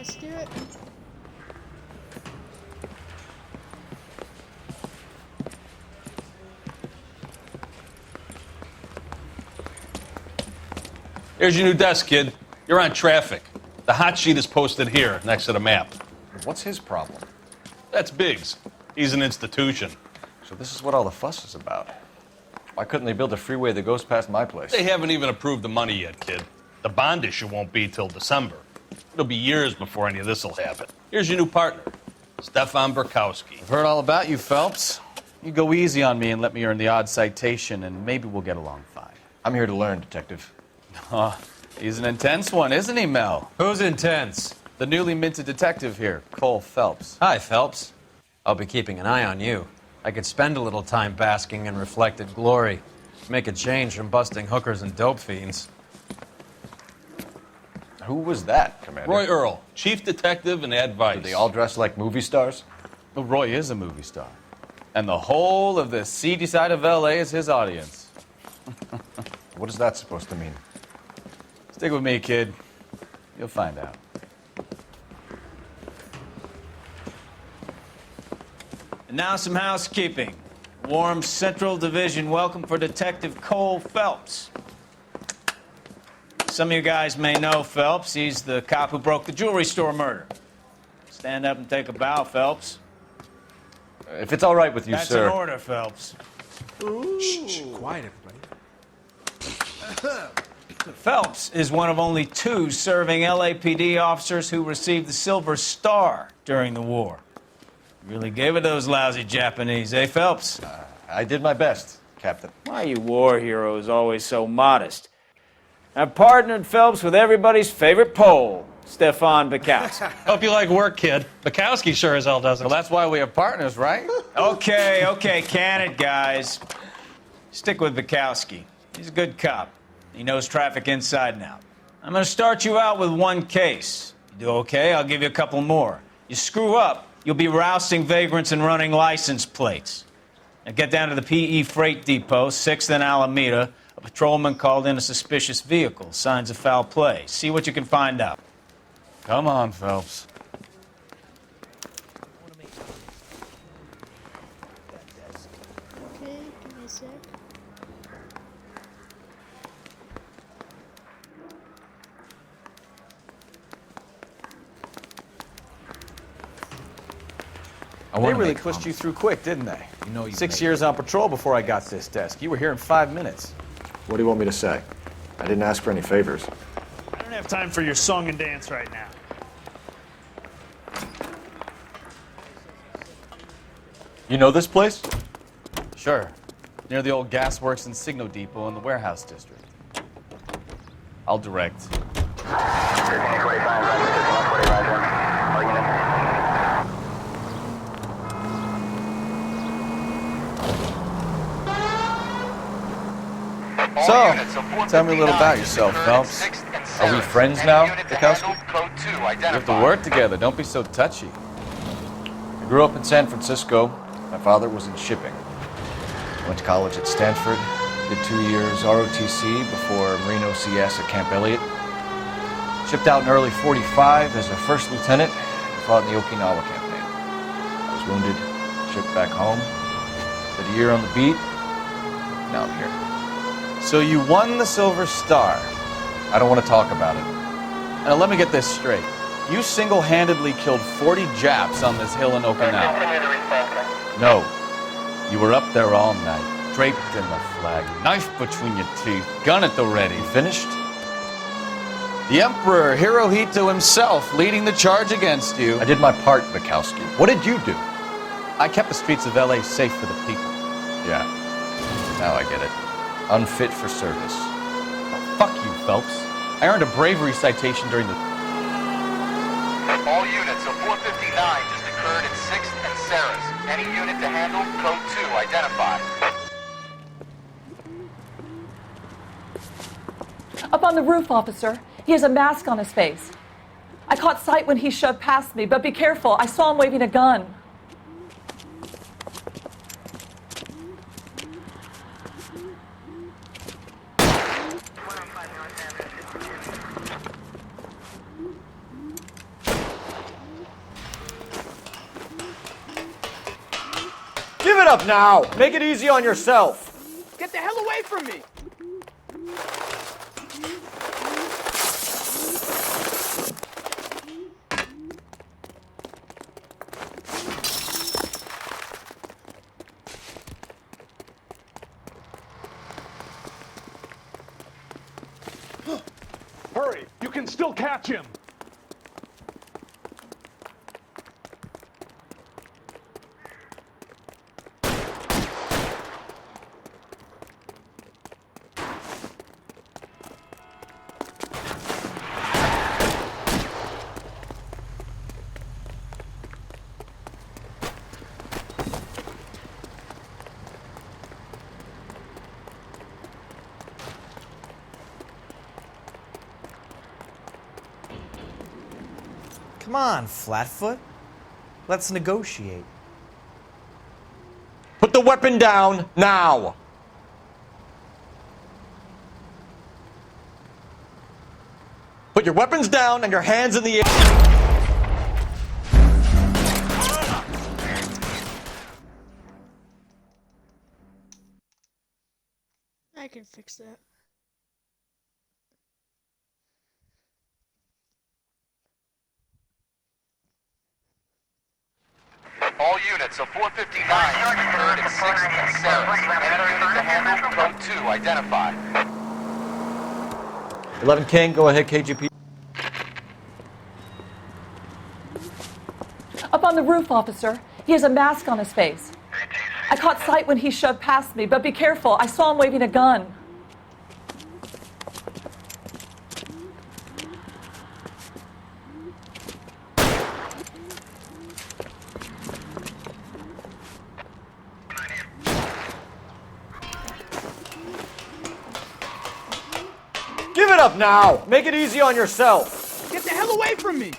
Let's do it. Here's your new desk, kid. You're on traffic. The hot sheet is posted here, next to the map. What's his problem? That's Biggs. He's an institution. So this is what all the fuss is about. Why couldn't they build a freeway that goes past my place? They haven't even approved the money yet, kid. The bond issue won't be till December. It'll be years before any of this will happen. Here's your new partner, Stefan Burkowski. I've heard all about you, Phelps. You go easy on me and let me earn the odd citation, and maybe we'll get along fine. I'm here to learn, Detective. Oh, he's an intense one, isn't he, Mel? Who's intense? The newly minted detective here, Cole Phelps. Hi, Phelps. I'll be keeping an eye on you. I could spend a little time basking in reflected glory. Make a change from busting hookers and dope fiends. Who was that, Commander? Roy Earl, chief detective and advice. Do they all dress like movie stars? Well, Roy is a movie star. And the whole of the seedy side of L.A. is his audience. What is that supposed to mean? Stick with me, kid. You'll find out. And now some housekeeping. Warm Central Division welcome for Detective Cole Phelps. Some of you guys may know Phelps. He's the cop who broke the jewelry store murder. Stand up and take a bow, Phelps. If it's all right with you, That's sir. an order, Phelps. Shh, quiet, everybody. Phelps is one of only 2 serving LAPD officers who received the Silver Star during the war. Really gave it those lousy Japanese, eh, Phelps? I did my best, Captain. Why are you war heroes always so modest? I've partnered Phelps with everybody's favorite Pole, Stefan Burkowski. Hope you like work, kid. Bukowski sure as hell doesn't. Well, that's why we have partners, right? Okay, can it, guys. Stick with Burkowski. He's a good cop. He knows traffic inside and out. I'm going to start you out with 1 case. You do okay, I'll give you a couple more. You screw up, you'll be rousting vagrants and running license plates. Now get down to the PE Freight Depot, 6th and Alameda. A patrolman called in a suspicious vehicle. Signs of foul play. See what you can find out. Come on, Phelps. Okay, give me a sec. They really pushed you through quick, didn't they? You know you 6 made years on patrol before I got to this desk. You were here in 5 minutes. What do you want me to say? I didn't ask for any favors. I don't have time for your song and dance right now. You know this place? Sure. Near the old gasworks and Signo Depot in the warehouse district. I'll direct. So, tell me a little about yourself, Phelps. Are we friends now, Burkowski? We have to work together. Don't be so touchy. I grew up in San Francisco. My father was in shipping. Went to college at Stanford. Did 2 years ROTC before Marine OCS at Camp Elliott. Shipped out in early '45 as a first lieutenant. Fought in the Okinawa campaign. I was wounded. Shipped back home. Did a year on the beat. Now I'm here. So you won the Silver Star. I don't want to talk about it. Now let me get this straight. You single-handedly killed 40 Japs on this hill in Okinawa. No. You were up there all night, draped in the flag, knife between your teeth, gun at the ready. You finished? The Emperor Hirohito himself leading the charge against you. I did my part, Bukowski. What did you do? I kept the streets of L.A. safe for the people. Yeah. Now I get it. Unfit for service. Fuck you, Phelps. I earned a bravery citation during the... All units, a 459 just occurred at 6th and Sarah's. Any unit to handle, code 2, identify. Up on the roof, officer. He has a mask on his face. I caught sight when he shoved past me, but be careful. I saw him waving a gun. it up now! Make it easy on yourself! Get the hell away from me! Hurry! You can still catch him! Come on, Flatfoot. Let's negotiate. Put the weapon down now! Put your weapons down and your hands in the air. I can fix that. All units of 459 occurred at 6th and Sarah's. Any unit to handle, code 2, identify. 11 King, go ahead, KGP. Up on the roof, officer. He has a mask on his face. I caught sight when he shoved past me, but be careful. I saw him waving a gun. Give it up now! Make it easy on yourself! Get the hell away from me!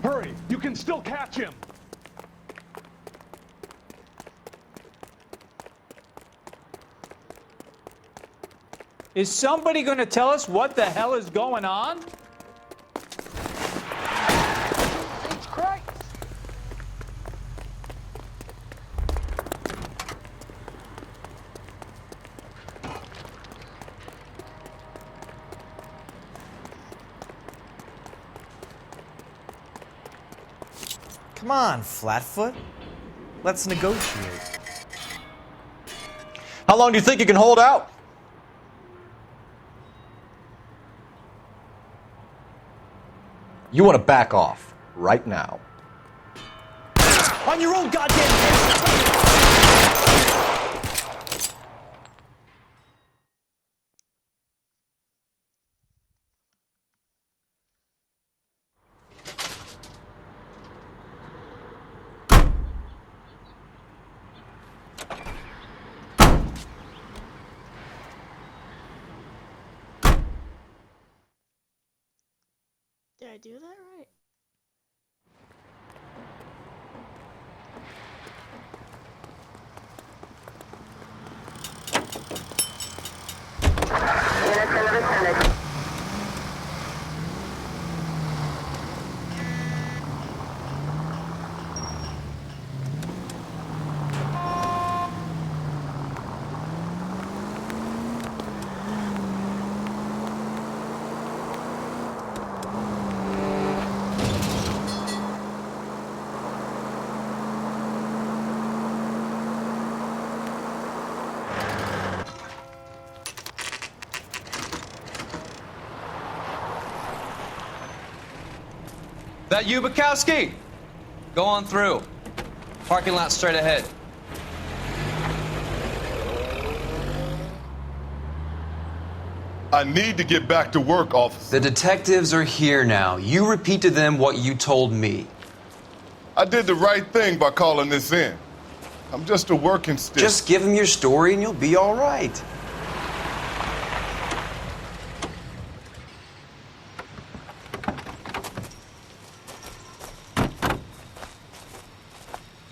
Hurry! You can still catch him! Is somebody going to tell us what the hell is going on? Jesus Christ! Come on, Flatfoot. Let's negotiate. How long do you think you can hold out? You want to back off right now. On your own goddamn head! Did I do that right? That you, Bukowski? Go on through. Parking lot straight ahead. I need to get back to work, officer. The detectives are here now. You repeat to them what you told me. I did the right thing by calling this in. I'm just a working stick. Just give them your story and you'll be all right.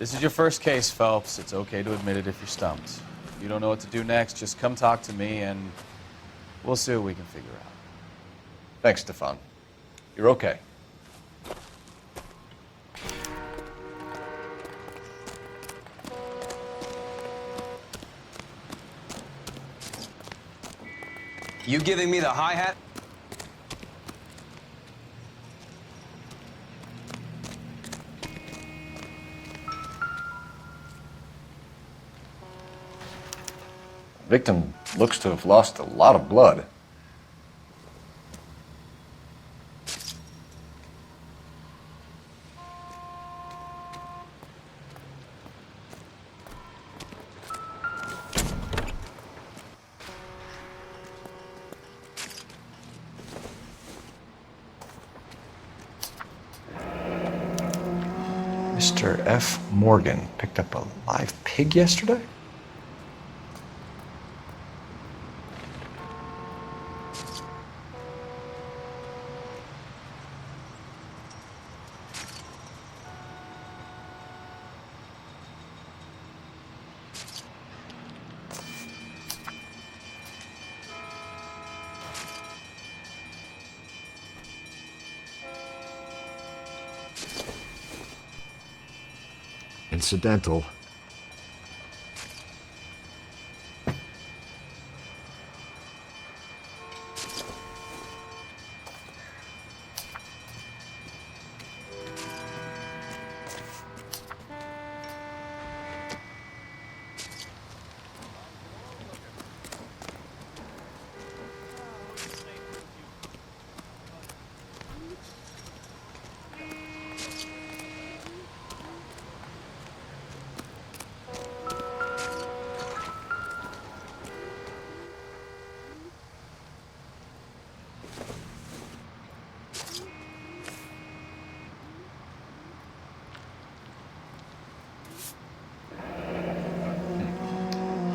This is your first case, Phelps. It's okay to admit it if you're stumped. If you don't know what to do next, just come talk to me and we'll see what we can figure out. Thanks, Stefan. You're okay. You giving me the hi-hat? Victim looks to have lost a lot of blood. Mr. F. Morgan picked up a live pig yesterday? Incidental.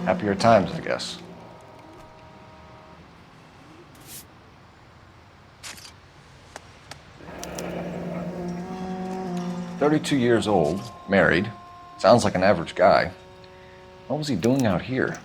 Happier times, I guess. "32 years old, married, sounds like an average guy. What was he doing out here?"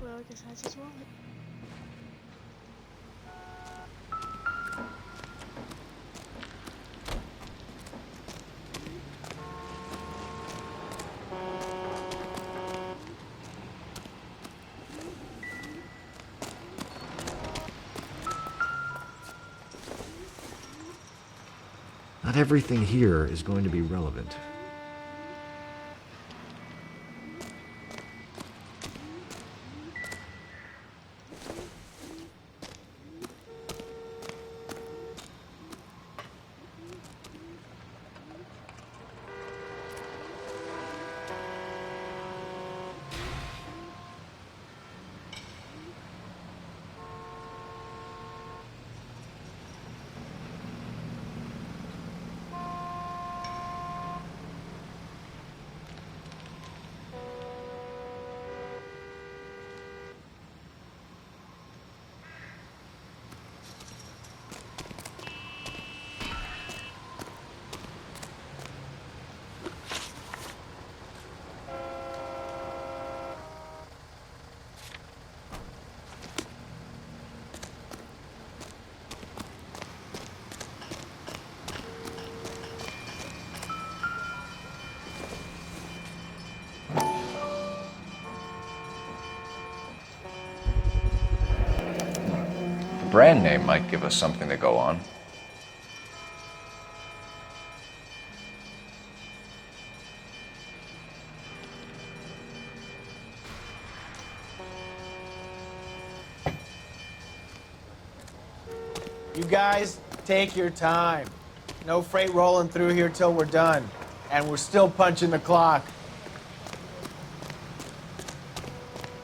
Well, I guess that's his wallet. Not everything here is going to be relevant. Brand name might give us something to go on. You guys, take your time. No freight rolling through here till we're done. And we're still punching the clock.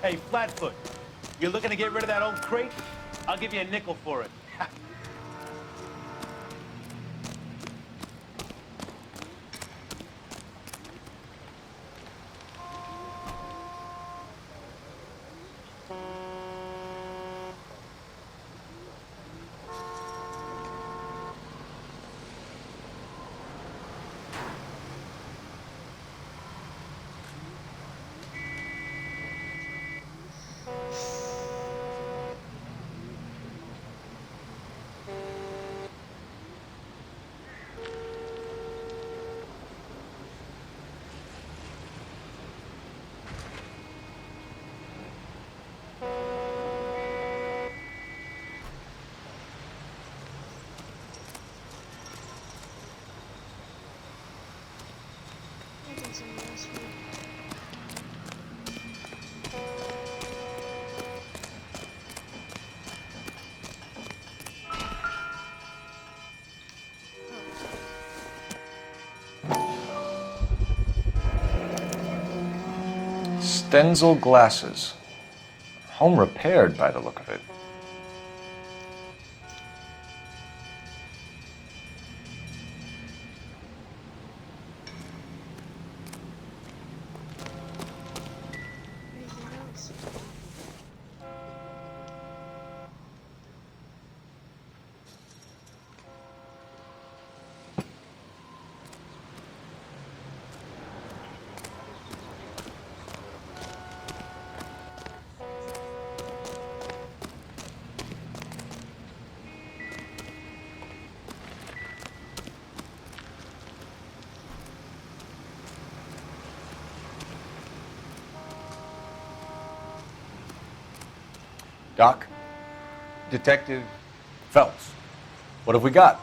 Hey, Flatfoot, you looking to get rid of that old crate? I'll give you a nickel for it. Stenzel glasses. Home repaired by the look of it. Doc? Detective Phelps. What have we got?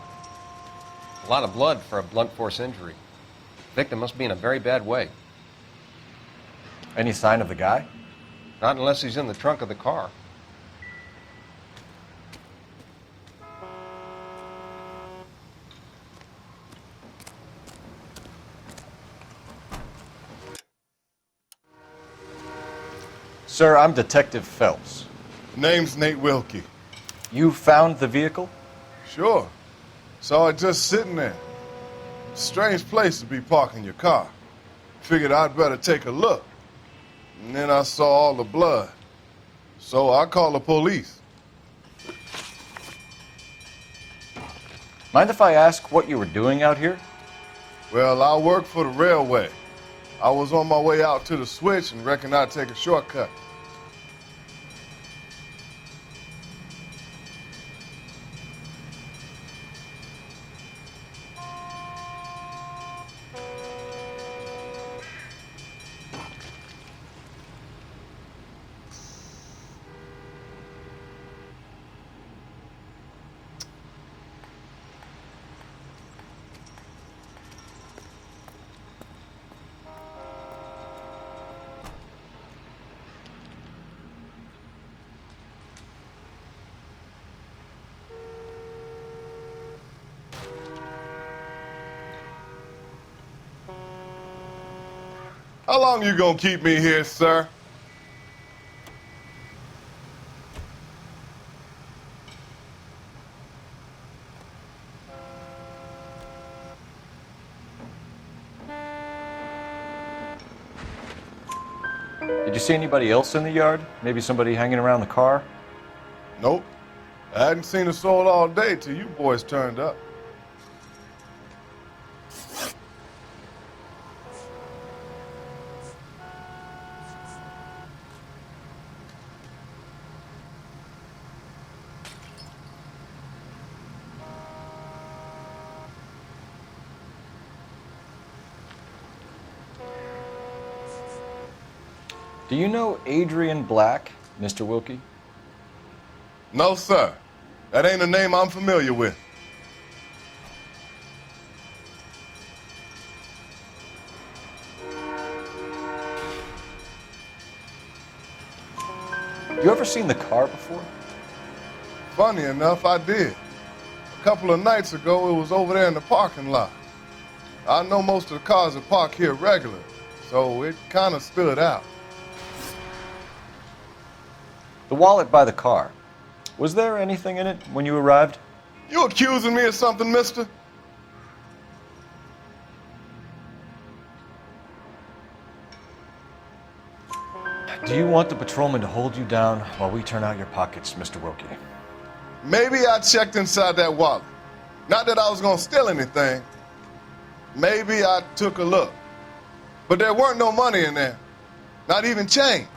a lot of blood for a blunt force injury. Victim must be in a very bad way. Any sign of the guy? Not unless he's in the trunk of the car. Sir, I'm Detective Phelps. Name's Nate Wilkie. You found the vehicle? Sure. Saw it just sitting there. Strange place to be parking your car. Figured I'd better take a look. And then I saw all the blood. So I called the police. Mind if I ask what you were doing out here? Well, I work for the railway. I was on my way out to the switch and reckoned I'd take a shortcut. How long you gonna keep me here, sir? Did you see anybody else in the yard? Maybe somebody hanging around the car? Nope. I hadn't seen a soul all day till you boys turned up. Do you know Adrian Black, Mr. Wilkie? No, sir. That ain't a name I'm familiar with. You ever seen the car before? Funny enough, I did. couple of nights ago, it was over there in the parking lot. I know most of the cars are parked here regular, so it kind of stood out. The wallet by the car. Was there anything in it when you arrived? You accusing me of something, mister? Do you want the patrolman to hold you down while we turn out your pockets, Mr. Wilkie? Maybe I checked inside that wallet. Not that I was gonna steal anything. Maybe I took a look. But there weren't no money in there. Not even change.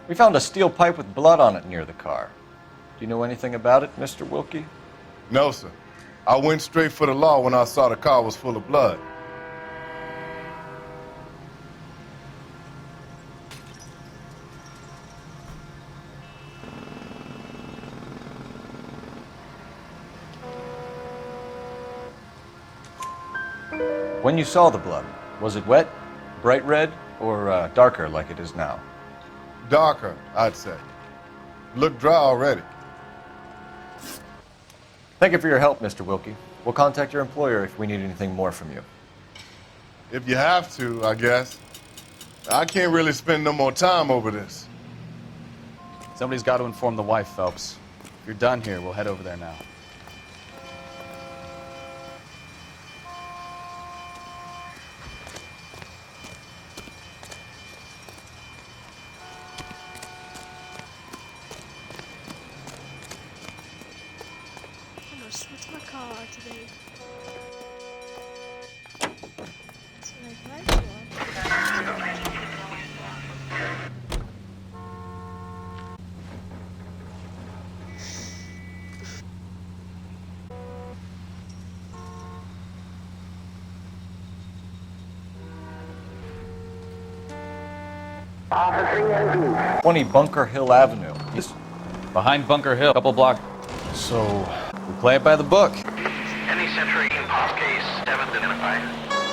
We found a steel pipe with blood on it near the car. Do you know anything about it, Mr. Wilkie? No, sir. I went straight for the law when I saw the car was full of blood. When you saw the blood, was it wet, bright red, or darker like it is now? Darker, I'd say. Looked dry already. Thank you for your help, Mr. Wilkie. We'll contact your employer if we need anything more from you. If you have to, I guess. I can't really spend no more time over this. Somebody's got to inform the wife, Phelps. If you're done here, we'll head over there now. What's my car today? It's like right here. 20 Bunker Hill Avenue. Yes. Behind Bunker Hill, couple blocks. So, we play it by the book. Any Century Pop case haven't identified.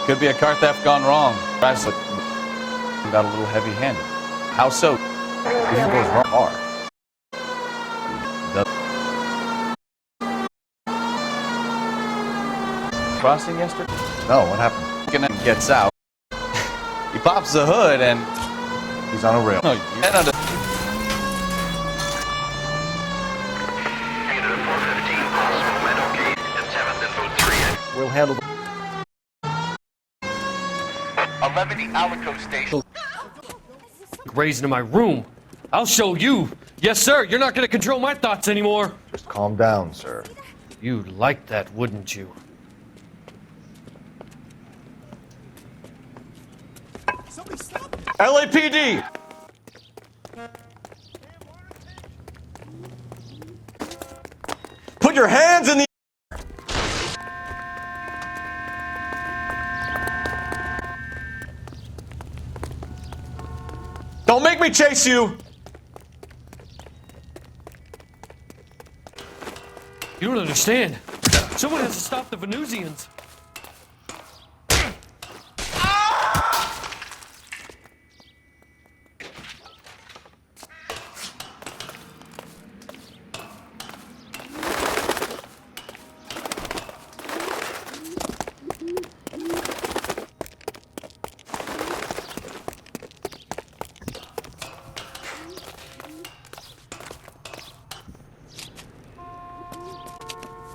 Could be a car theft gone wrong. Drives like got a little heavy-handed. How so? If goes wrong, are. Crossing yesterday? No, what happened? And then gets out. He pops the hood and he's on a rail. No, you're We'll handle 11 the Alico station. Raised in my room. I'll show you. Yes, sir. You're not going to control my thoughts anymore. Just calm down, sir. You'd like that, wouldn't you? LAPD! Put your hands in the... Don't make me chase you! You don't understand. Someone has to stop the Venusians.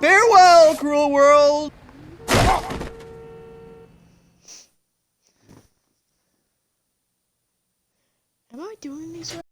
Farewell, cruel world! Am I doing these right?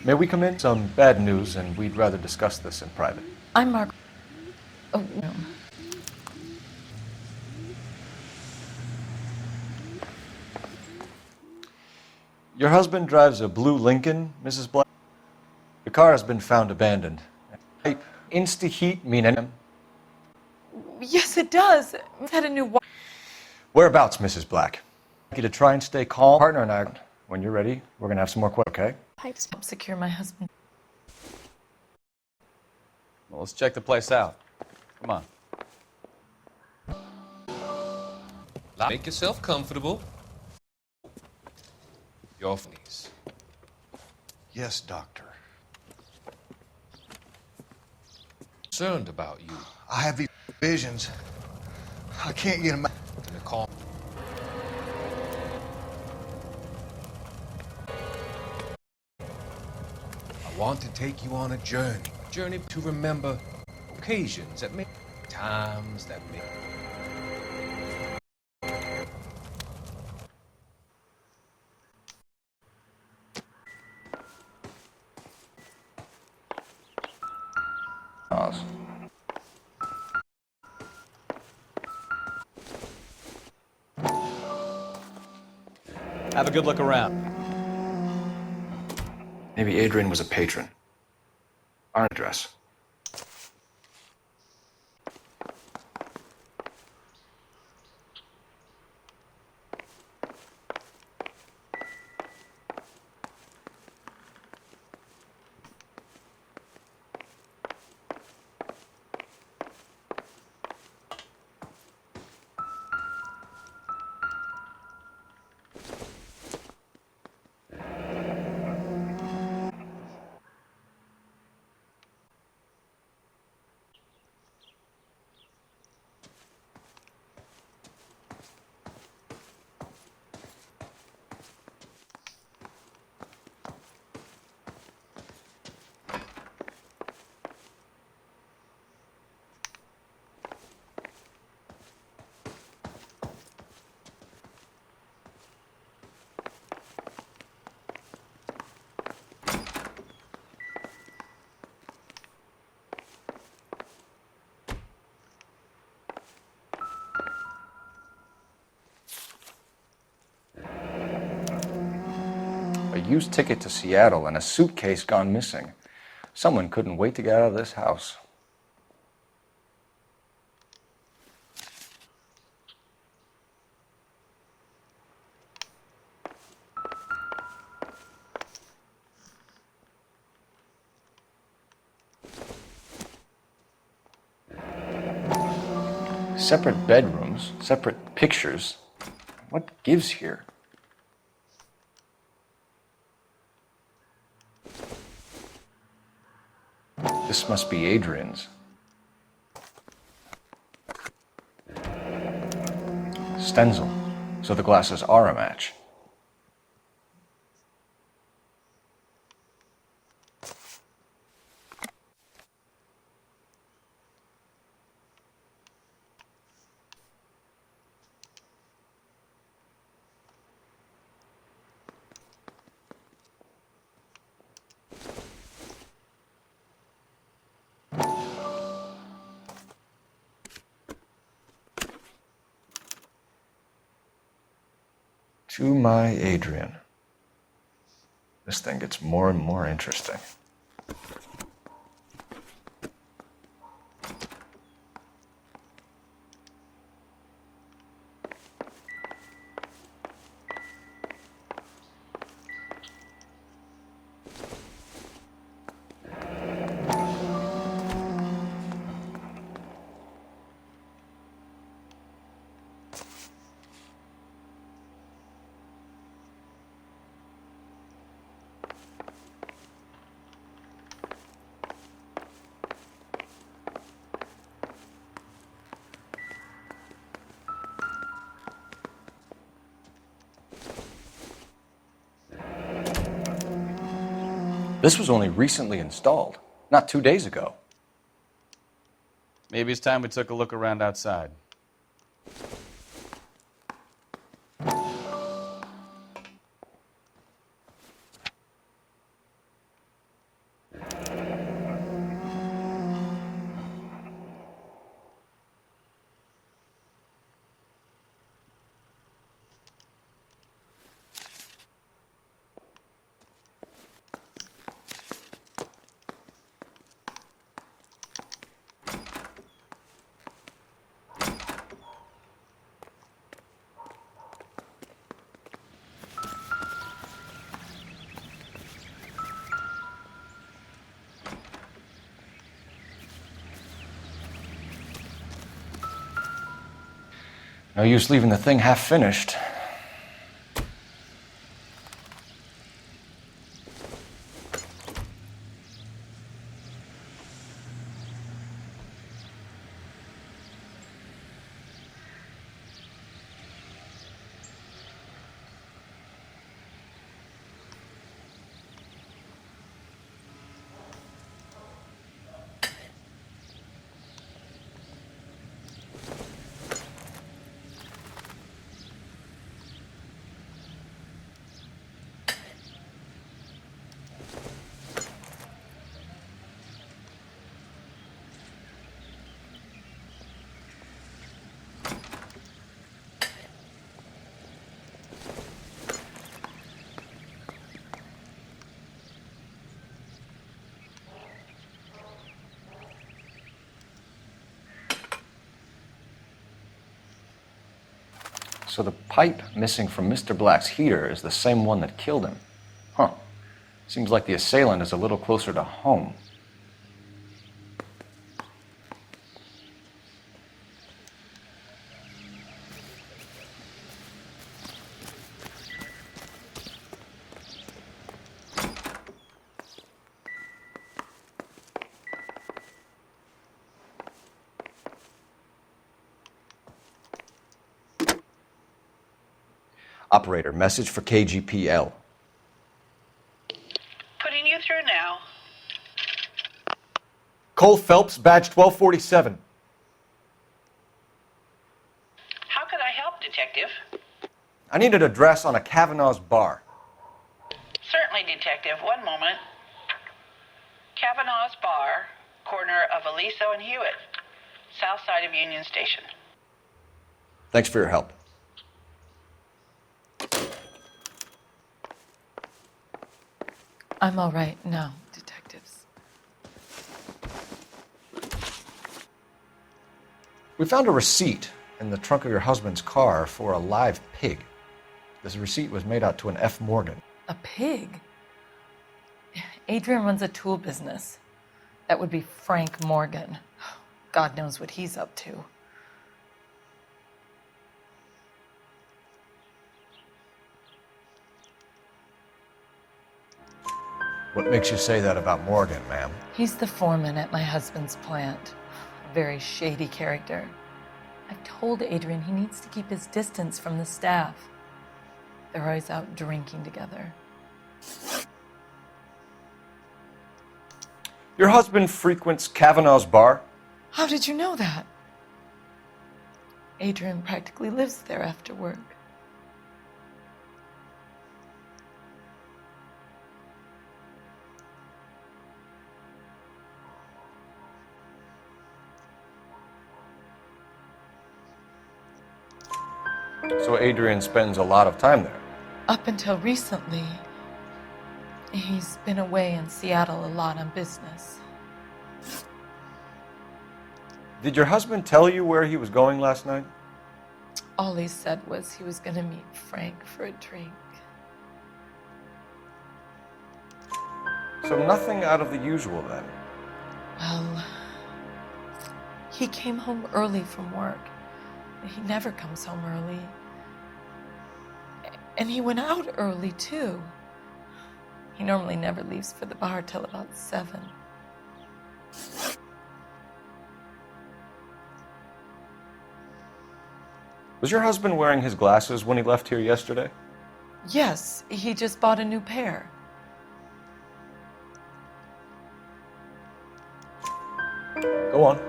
May we come in? Some bad news, and we'd rather discuss this in private. I'm Margaret. Oh, no. Your husband drives a blue Lincoln, Mrs. Black. The car has been found abandoned. Insta-heat mean anything? Yes, it does. I've had a new wife. Whereabouts, Mrs. Black? I'd like you to try and stay calm. Partner and I, when you're ready, we're going to have some more questions, okay? Pipes help secure my husband. Well, let's check the place out. Come on. Make yourself comfortable. Your knees. Yes, doctor. Concerned about you. I have these visions. I can't get them out. Gonna call. I want to take you on a journey. Journey to remember occasions that make times that make. Oz. Have a good look around. Maybe Adrian was a patron. Our address. A used ticket to Seattle and a suitcase gone missing. Someone couldn't wait to get out of this house. Separate bedrooms, separate pictures. What gives here? This must be Adrian's. Stenzel. So the glasses are a match. To my Adrian. This thing gets more and more interesting. This was only recently installed, not 2 days ago. Maybe it's time we took a look around outside. No use leaving the thing half finished. So the pipe missing from Mr. Black's heater is the same one that killed him. Huh. Seems like the assailant is a little closer to home. Operator, message for KGPL. Putting you through now. Cole Phelps, badge 1247. How could I help, Detective? I need an address on a Kavanaugh's bar. Certainly, Detective. One moment. Kavanaugh's Bar, corner of Aliso and Hewitt, south side of Union Station. Thanks for your help. I'm all right now, detectives. We found a receipt in the trunk of your husband's car for a live pig. This receipt was made out to an F. Morgan. A pig? Adrian runs a tool business. That would be Frank Morgan. God knows what he's up to. What makes you say that about Morgan, ma'am? He's the foreman at my husband's plant. A very shady character. I've told Adrian he needs to keep his distance from the staff. They're always out drinking together. Your husband frequents Kavanaugh's bar? How did you know that? Adrian practically lives there after work. So Adrian spends a lot of time there? Up until recently, he's been away in Seattle a lot on business. Did your husband tell you where he was going last night? All he said was he was going to meet Frank for a drink. So nothing out of the usual then? Well, he came home early from work. He never comes home early. And he went out early, too. He normally never leaves for the bar till about 7. Was your husband wearing his glasses when he left here yesterday? Yes, he just bought a new pair. Go on.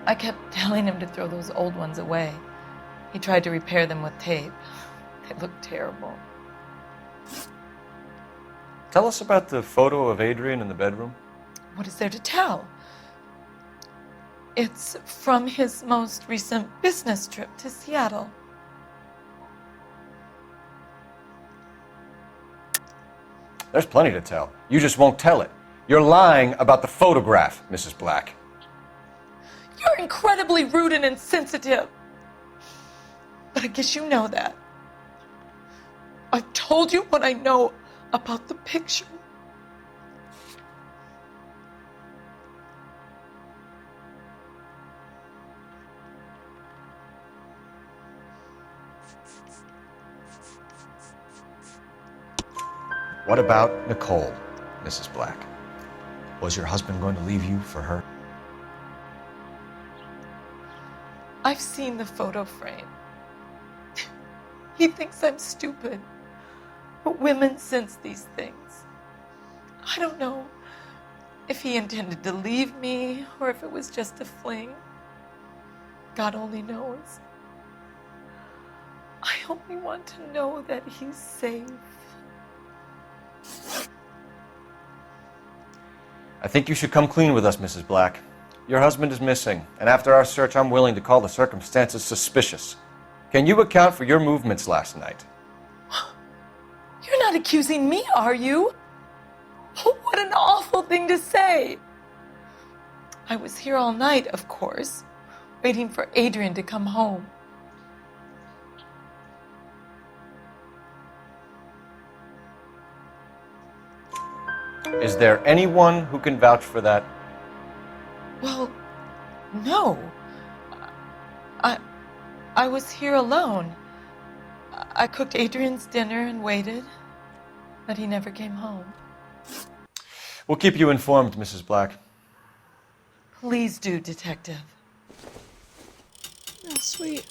I kept telling him to throw those old ones away. He tried to repair them with tape. They looked terrible. Tell us about the photo of Adrian in the bedroom. What is there to tell? It's from his most recent business trip to Seattle. There's plenty to tell. You just won't tell it. You're lying about the photograph, Mrs. Black. You're incredibly rude and insensitive. But I guess you know that. I've told you what I know about the picture. What about Nicole, Mrs. Black? Was your husband going to leave you for her? I've seen the photo frame. He thinks I'm stupid. But women sense these things. I don't know if he intended to leave me or if it was just a fling. God only knows. I only want to know that he's safe. I think you should come clean with us, Mrs. Black. Your husband is missing, and after our search, I'm willing to call the circumstances suspicious. Can you account for your movements last night? You're not accusing me, are you? What an awful thing to say. I was here all night, of course, waiting for Adrian to come home. Is there anyone who can vouch for that? Well, no. I was here alone. I cooked Adrian's dinner and waited, but he never came home. We'll keep you informed, Mrs. Black. Please do, Detective. Oh, sweet.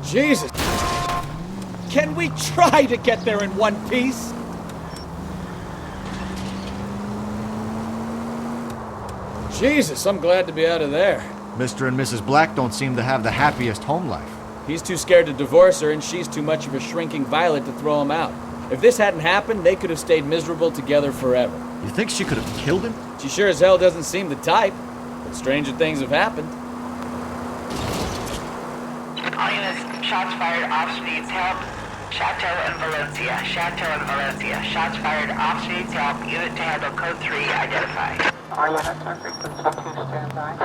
Jesus! Can we try to get there in one piece? Jesus, I'm glad to be out of there. Mr. and Mrs. Black don't seem to have the happiest home life. He's too scared to divorce her, and she's too much of a shrinking violet to throw him out. If this hadn't happened, they could have stayed miserable together forever. You think she could have killed him? She sure as hell doesn't seem the type, but stranger things have happened. All units, shots fired, ops needs help. Chateau and Valencia, Chateau and Valencia. Shots fired, ops needs help. Unit to handle code 3 identified. All units are frequency 2 standby.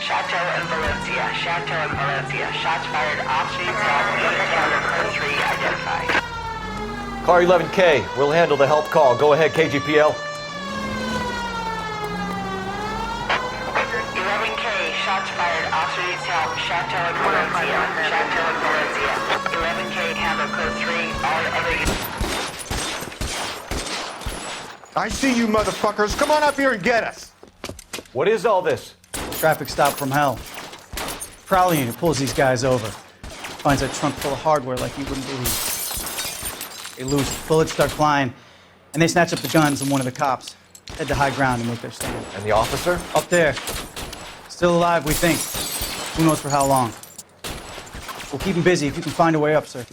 Chateau and Valencia. Chateau and Valencia. Shots fired off street south. Unit handler code 3 identified. Car 11K, we'll handle the help call. Go ahead, KGPL. Shots fired. Officer needs help. Chateau and Valencia. Chateau and Valencia. 11K, handle code 3. All other units. I see you motherfuckers. Come on up here and get us. What is all this? Traffic stop from hell. Prowler unit pulls these guys over. Finds a trunk full of hardware like you wouldn't believe. They lose. Bullets start flying. And they snatch up the guns and one of the cops. Head to high ground and make their stand. And the officer? Up there. Still alive, we think. Who knows for how long. We'll keep him busy if you can find a way up, sir.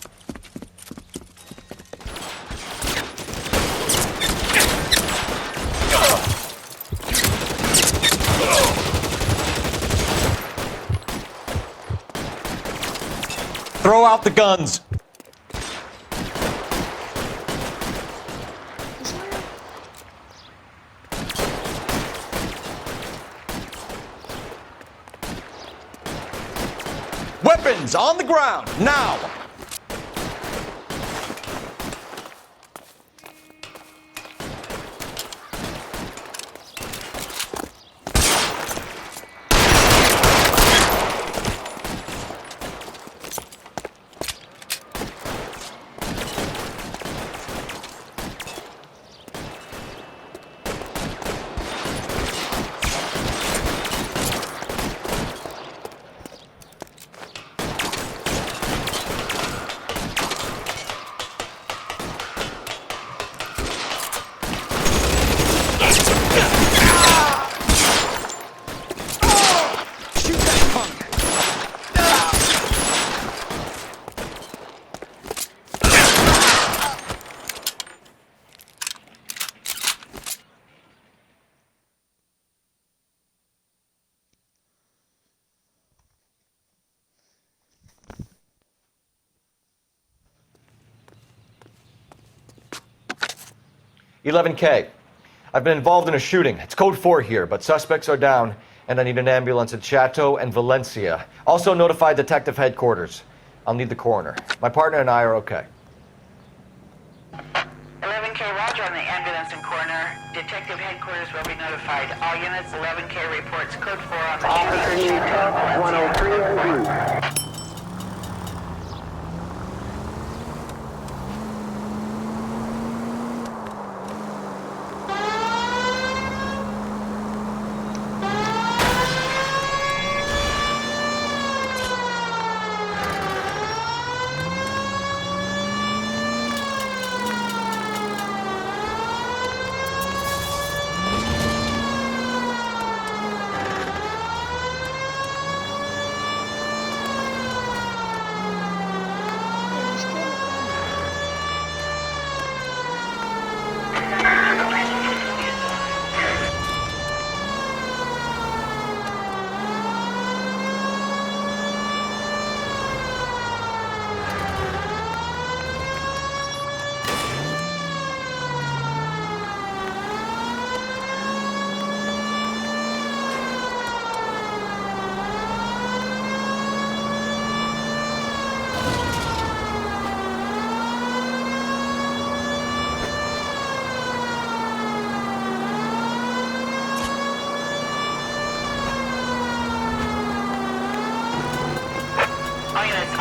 Throw out the guns. Weapons on the ground, now! "11K. I've been involved in a shooting. It's code 4 here, but suspects are down, and I need an ambulance at Chateau and Valencia. Also notify Detective Headquarters. I'll need the coroner. My partner and I are okay." 11K, roger on the ambulance and coroner. Detective Headquarters will be notified. All units, 11K reports code 4 on the shooting. Chateau, 103.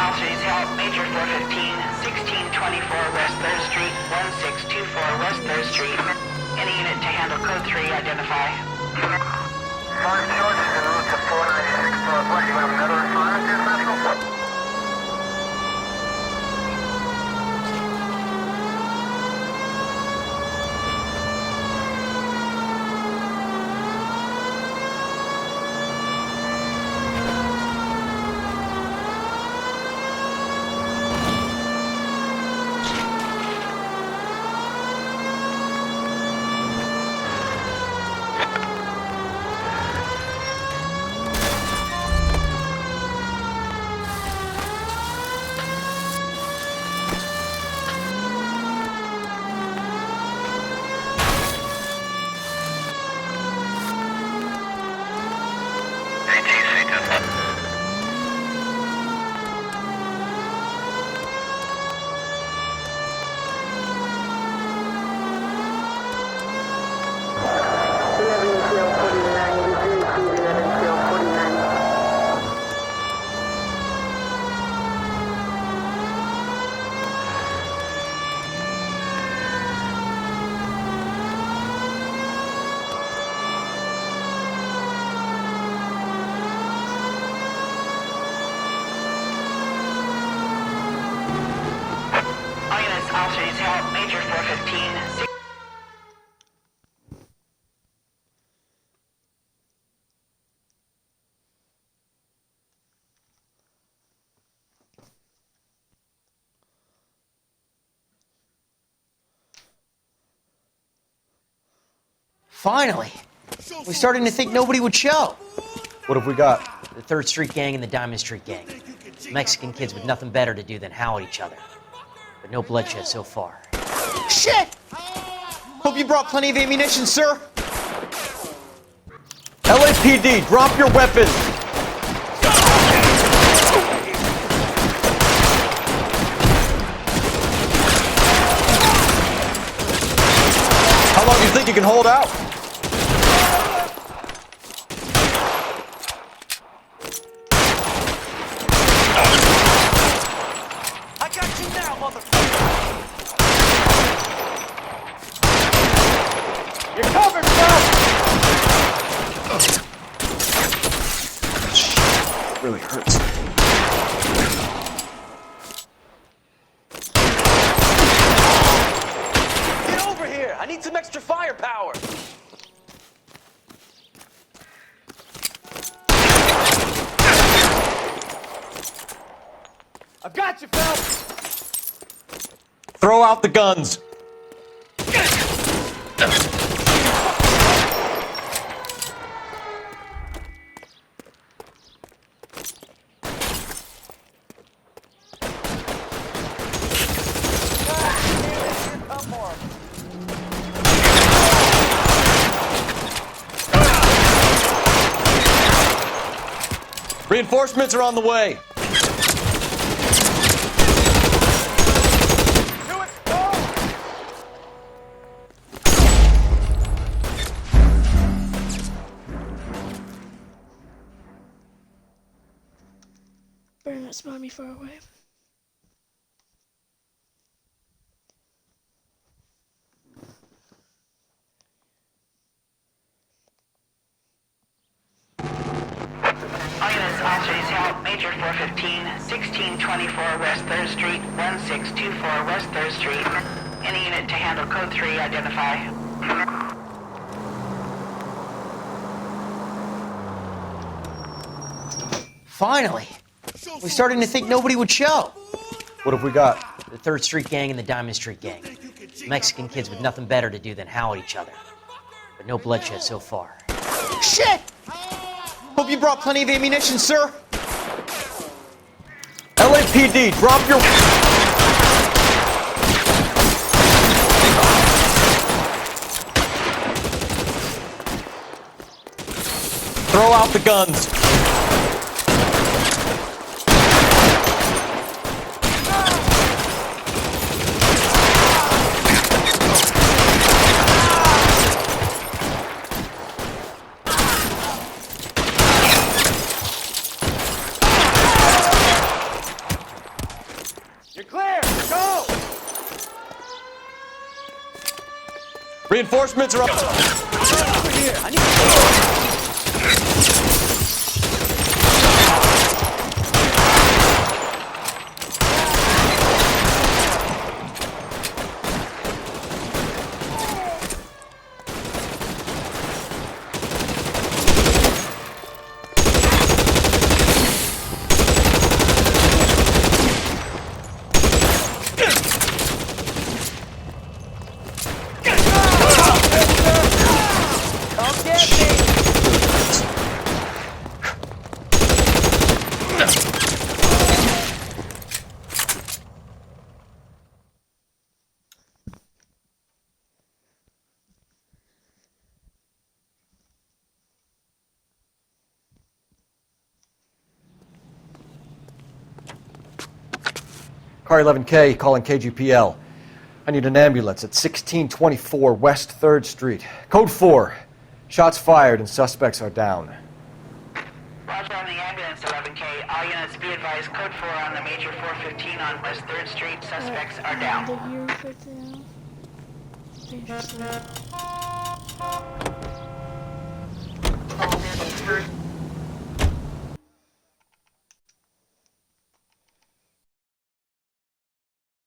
Officers help. Major 415, 1624 West 3rd Street, 1624 West 3rd Street. Any unit to handle code 3, identify. 5 charges en route to 496 Northwest. You have another assignment here, Central? officer needs help. Major 415. Finally! We're starting to think nobody would show. What have we got? The 3rd Street Gang and the Diamond Street Gang. Mexican kids with nothing better to do than howl at each other. But no bloodshed so far. Shit! Hope you brought plenty of ammunition, sir. LAPD, drop your weapons! How long do you think you can hold out? I got you now, motherfucker! You're covered, Phelps! Really hurts. Get over here! I need some extra firepower! I've got you, Phelps! Throw out the guns! Reinforcements are on the way. Better not spawn me far away. All units, officer needs help. Major 415, 1624 West 3rd Street, 1624 West 3rd Street. Any unit to handle code 3, identify. Finally! We're starting to think nobody would show. What have we got? The 3rd Street Gang and the Diamond Street Gang. Mexican kids with nothing better to do than howl at each other. But no bloodshed so far. Shit! Hope you brought plenty of ammunition, sir. LAPD, drop your... Throw out the guns. You're clear. Go. Reinforcements are up. Over here. I need Car 11K calling KGPL. I need an ambulance at 1624 West 3rd Street. Code 4. Shots fired and suspects are down. Roger on the ambulance, 11K. All units be advised, code 4 on the major 415 on West 3rd Street. Suspects are down. Dangerous.